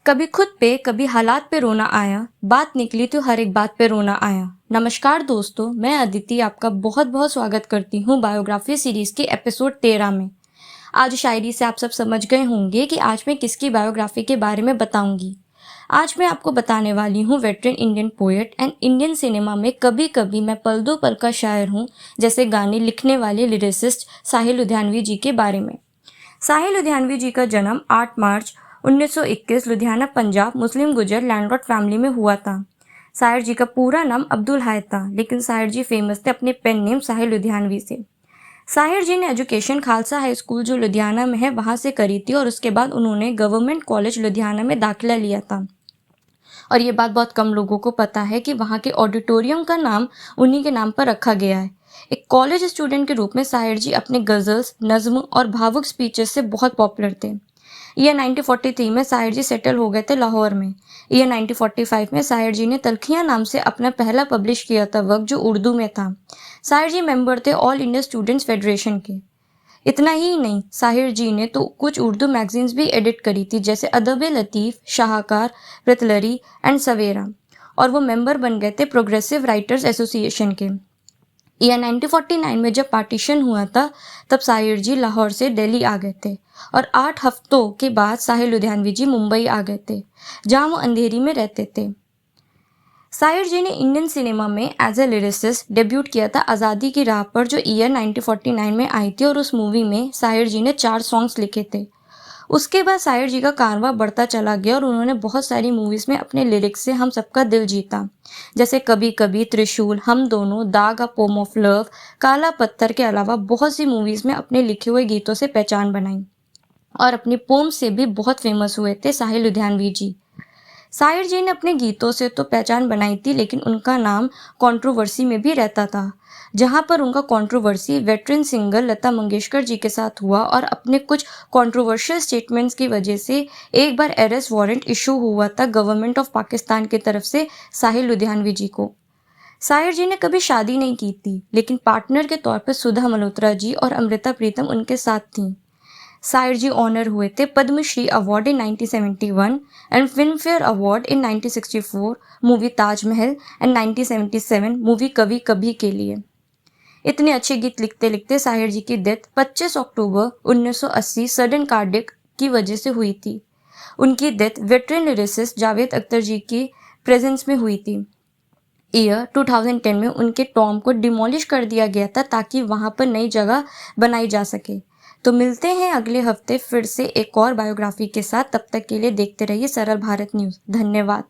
कभी खुद पे कभी हालात पे रोना आया, बात निकली तो हर एक बात पे रोना आया। नमस्कार दोस्तों, मैं अदिति आपका बहुत बहुत स्वागत करती हूँ बायोग्राफी सीरीज के एपिसोड 13 में। आज शायरी से आप सब समझ गए होंगे कि आज मैं किसकी बायोग्राफी के बारे में बताऊंगी। आज मैं आपको बताने वाली हूँ veteran Indian poet and Indian cinema में कभी कभी मैं पल दो पल का शायर हूँ जैसे गाने लिखने वाले लिरिसिस्ट साहिल लुधियानवी जी के बारे में। साहिल लुधियानवी जी का जन्म 8 मार्च 1921 लुधियाना पंजाब मुस्लिम गुजर लैंडलॉर्ड फैमिली में हुआ था। साहिर जी का पूरा नाम अब्दुल हाय था, लेकिन साहिर जी फेमस थे अपने पेन नेम साहिल लुधियानवी से। साहिर जी ने एजुकेशन खालसा हाई स्कूल जो लुधियाना में है वहां से करी थी और उसके बाद उन्होंने गवर्नमेंट कॉलेज लुधियाना में दाखिला लिया था। और ये बात बहुत कम लोगों को पता है कि वहाँ के ऑडिटोरियम का नाम उन्हीं के नाम पर रखा गया है। एक कॉलेज स्टूडेंट के रूप में साहिर जी अपने गज़ल्स, नज़्म और भावुक स्पीचेस से बहुत पॉपुलर थे। ईयर 1943 में साहिर जी सेटल हो गए थे लाहौर में। ईयर 1945 में साहिर जी ने तलखियां नाम से अपना पहला पब्लिश किया था वर्क, जो उर्दू में था। साहिर जी मेंबर थे ऑल इंडिया स्टूडेंट्स फेडरेशन के। इतना ही नहीं, साहिर जी ने तो कुछ उर्दू मैगजीन्स भी एडिट करी थी, जैसे अदब लतीफ़, शाहकार, प्रतलरी एंड सवेरा। और वो मेंबर बन गए थे प्रोग्रेसिव राइटर्स एसोसिएशन के। ईयर 1949 में जब पार्टीशन हुआ था, तब साहिर जी लाहौर से दिल्ली आ गए थे और 8 हफ्तों के बाद साहिल लुधियानवी जी मुंबई आ गए थे, जहां वो अंधेरी में रहते थे। साहिर जी ने इंडियन सिनेमा में एज ए लिरिसिस्ट डेब्यूट किया था आज़ादी की राह पर, जो ईयर 1949 में आई थी, और उस मूवी में साहिर जी ने 4 सॉन्ग्स लिखे थे। उसके बाद साहिर जी का कारवां बढ़ता चला गया और उन्होंने बहुत सारी मूवीज़ में अपने लिरिक्स से हम सबका दिल जीता, जैसे कभी कभी, त्रिशूल, हम दोनों, दाग, अ पोम ऑफ लव, काला पत्थर के अलावा बहुत सी मूवीज़ में अपने लिखे हुए गीतों से पहचान बनाई। और अपनी पोम से भी बहुत फेमस हुए थे साहिल लुधियानवी जी। साहिर जी ने अपने गीतों से तो पहचान बनाई थी, लेकिन उनका नाम कंट्रोवर्सी में भी रहता था, जहां पर उनका controversy veteran singer Lata Mangeshkar ji के साथ हुआ और अपने कुछ कंट्रोवर्शियल स्टेटमेंट्स की वजह से एक बार अरेस्ट वारंट इशू हुआ था गवर्नमेंट ऑफ पाकिस्तान की तरफ से साहिल लुधियानवी जी को। साहिर जी ने कभी शादी नहीं की थी, लेकिन पार्टनर के तौर पर सुधा मल्होत्रा जी और अमृता प्रीतम उनके साथ थीं। साहिर जी ऑनर हुए थे Padmashri award in 1971 and Filmfare award in 1964 movie Taj Mahal and 1977 movie Kabhi Kabhie के लिए। इतने अच्छे गीत लिखते लिखते साहिर जी की डेथ 25 अक्टूबर 1980 सडन कार्डियक की वजह से हुई थी। उनकी death veteran lyricist Javed Akhtar ji की प्रेजेंस में हुई थी। ईयर 2010 में उनके टॉम को डिमोलिश कर दिया गया था ताकि वहां पर नई जगह बनाई जा सके। तो मिलते हैं अगले हफ्ते फिर से एक और बायोग्राफी के साथ। तब तक के लिए देखते रहिए सरल भारत न्यूज़। धन्यवाद।